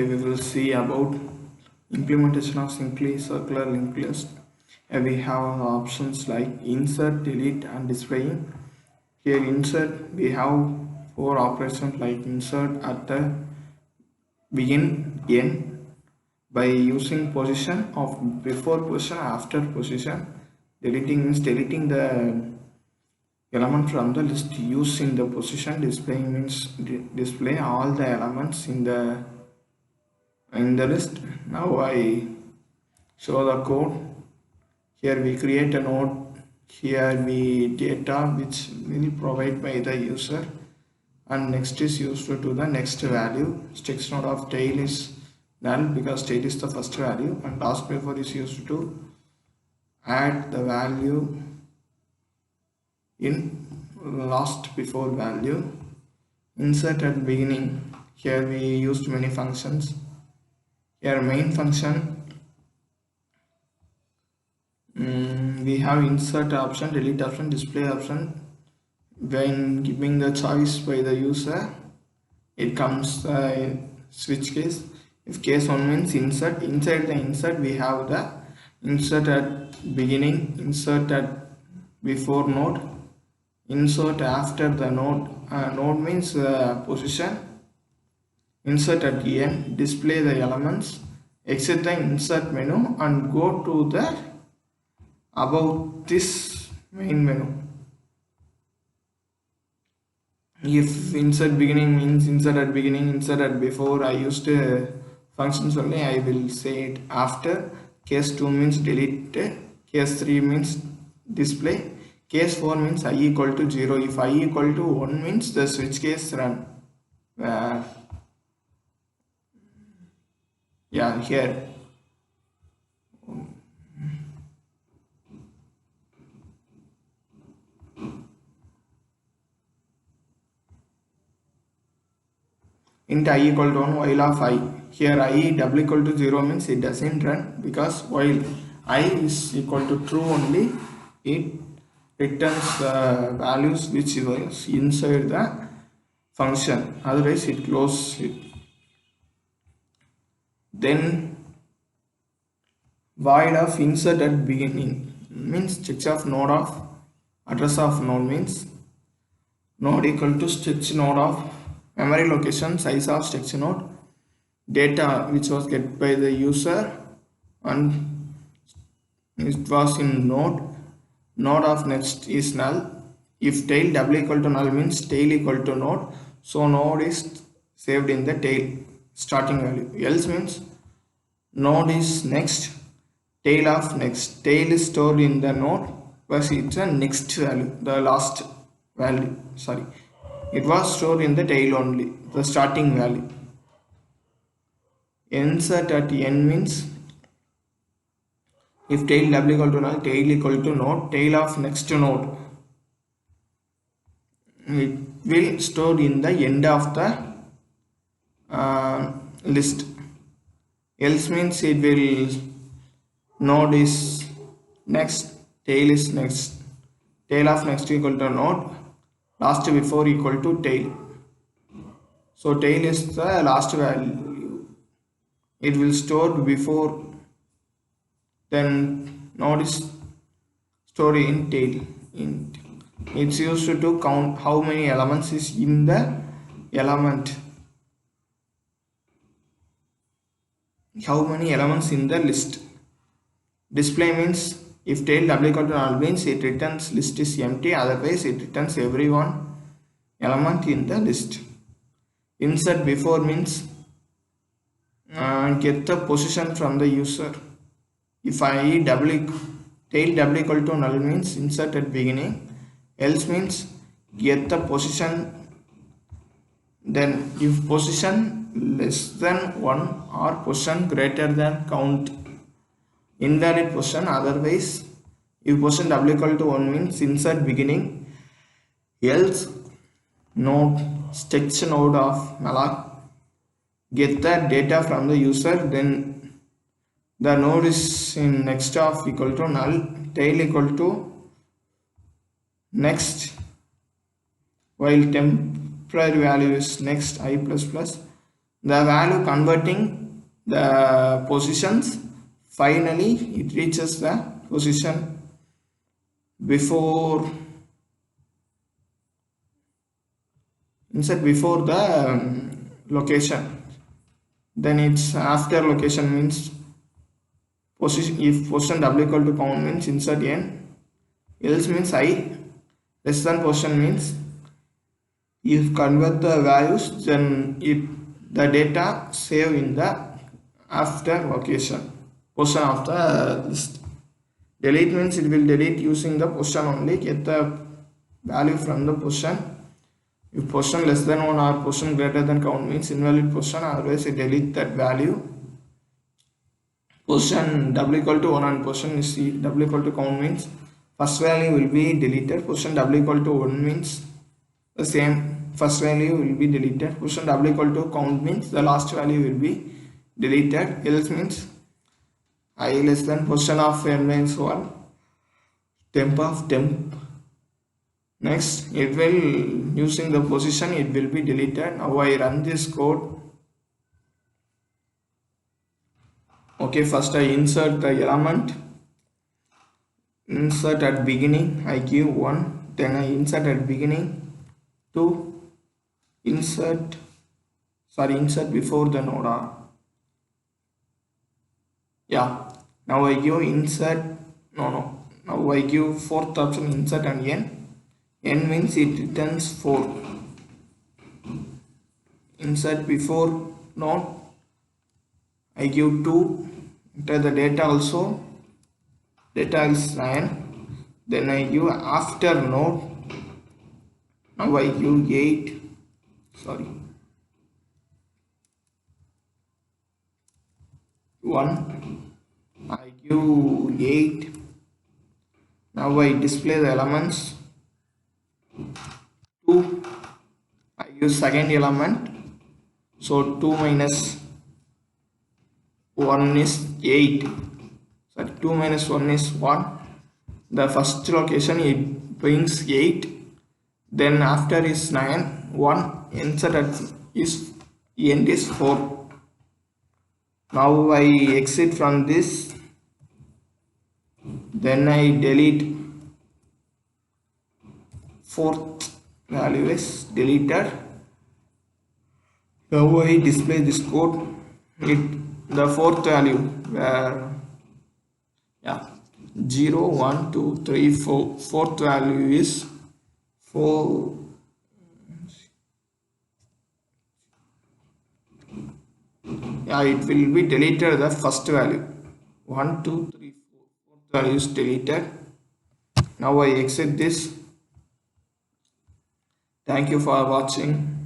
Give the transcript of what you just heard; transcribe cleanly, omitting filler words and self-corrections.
we will see about implementation of simply circular linked list. We have options like insert, delete and displaying. Here insert, we have four operations like insert at the begin, end, by using position of before position, after position. Deleting means deleting the element from the list used in the position. Displaying means display all the elements in the list. Now I show the code. Here we create a node. Here we data which will provide by the user, and next is used to the next value. Text node of tail is null because tail is the first value, and last before is used to add the value in last before value. Insert at beginning, here we used many functions. Here main function, we have insert option, delete option, display option. When giving the choice by the user, it comes switch case. If case 1 means insert, inside the insert we have the insert at beginning, insert at before node, insert after the node. Node means position. Insert at end, display the elements, exit the insert menu and go to the about this main menu. If insert beginning means insert at beginning, insert at before, I used functions only, I will say it after. Case 2 means delete, case 3 means display, case 4 means I equal to 0. If I equal to 1 means the switch case run. Here int I equal to 1 while of I. Here I double equal to 0 means it doesn't run, because while I is equal to true only, it returns values which is inside the function, otherwise it closes it. Then void of insert at beginning means stretch of node of address of node means node equal to stretch node of memory location, size of stretch node, data which was get by the user and it was in node of next is null. If tail double equal to null means tail equal to node, so node is saved in the tail starting value. Else means node is next, tail of next. Tail is stored in the node, but it's a next value, the last value. Sorry, it was stored in the tail only, the starting value. Insert at end means if tail double equal to null, tail equal to node, tail of next node, it will store in the end of the list. Else means it will node is next, tail is next, tail of next equal to node, last before equal to tail. So tail is the last value, it will store before, then node is stored in tail. It's used to count how many elements is in the element, how many elements in the list. Display means if tail double equal to null means it returns list is empty, otherwise it returns every one element in the list. Insert before means get the position from the user. If I tail double equal to null means insert at beginning, else means get the position. Then if position less than 1 or position greater than count, invalid position. Otherwise if position double equal to 1 means insert beginning, else node stretch node of malloc, get the data from the user, then the node is in next of equal to null, tail equal to next, while temporary value is next I plus plus, the value converting the positions. Finally it reaches the position before insert before the location. Then it's after location means position. If position w equal to count means insert n, else means I less than position means if convert the values, then it the data save in the after location position of the list. Delete means it will delete using the position only, get the value from the position. If position less than 1 or position greater than count means invalid position, otherwise it delete that value. Position w equal to 1 and position is w equal to count means first value will be deleted. Position w equal to 1 means the same, first value will be deleted. Position w equal to count means the last value will be deleted. Else means I less than position of n minus 1, temp of temp. Next it will using the position it will be deleted. Now I run this code. Okay, first I insert the element, insert at beginning, I give 1, then I insert at beginning 2, insert before the node r. Yeah, now I give insert, now I give fourth option insert and n means it returns 4. Insert before node, I give 2, enter the data also, data is 9, then I give after node, now I give 8, 1, I give 8, now I display the elements, 2, I use second element, so 2 minus 1 is 8, 2 minus 1 is 1, the first location it brings 8, then after is 9, 1, insert is end is 4. Now I exit from this, then I delete, fourth value is deleted. Now I display this code, the fourth value where 0 1 2 3 4, fourth value is 4. It will be deleted the first value 1 2 3 4, fourth value is deleted. Now I exit this. Thank you for watching.